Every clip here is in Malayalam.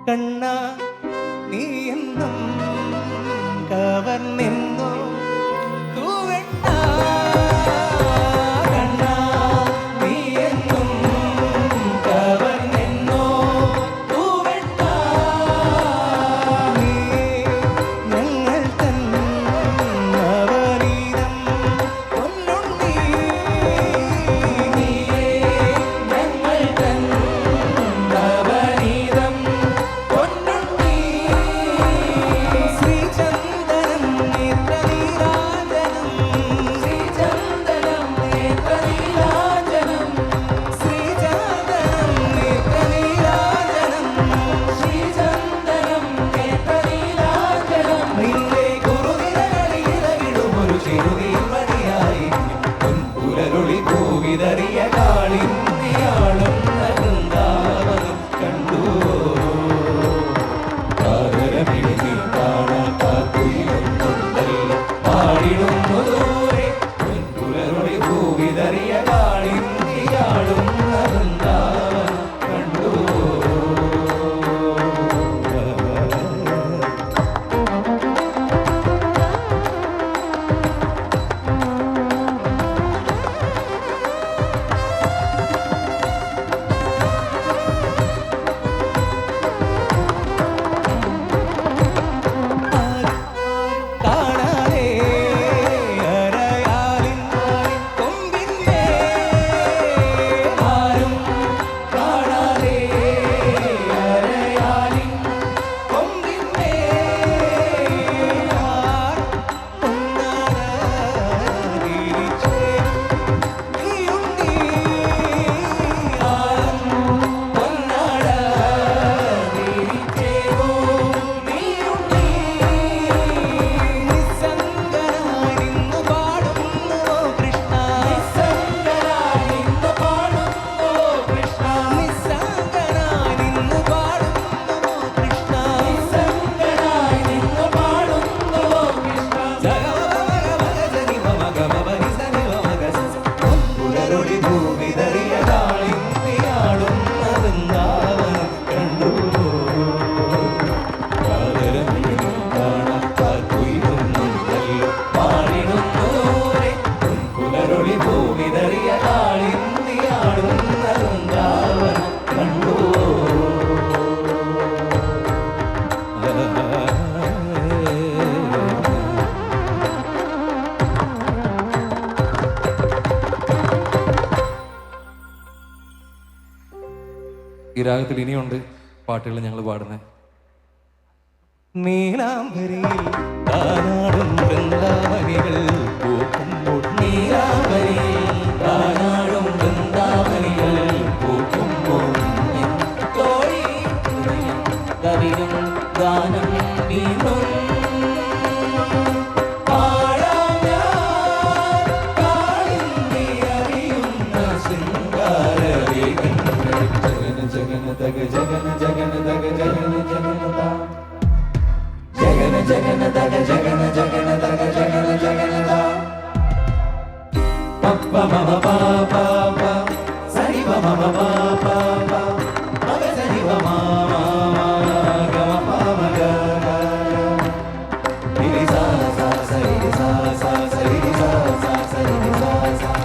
കണ്ണാ നീ എന്നും കവർന്നെന്നോ ഈ രാഗത്തിൽ ഇനിയുണ്ട് പാട്ടുകൾ ഞങ്ങൾ പാടുന്നത്. നീലാംബരിയിൽ താനാടും വൃന്ദാവനികൾ പൂക്കുമ്പോൾ നീലാംബരിയിൽ താനാടും വൃന്ദാവനികൾ പൂക്കുമ്പോൾ തോഴി കവിയും ഗാനം വീണ്ടും जगन जगन जगन दग जगन जगन दा जगन जगन दग जगन जगन दग जगन जगन दा पप्पा मम पापा पा सरि मम पापा पा मग सरि मम गम पाम ग रि सा सा सरि सा सा सरि सा सा सरि सा सा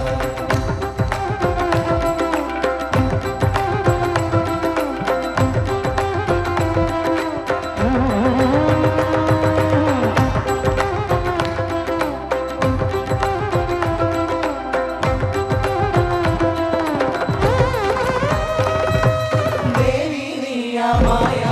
माया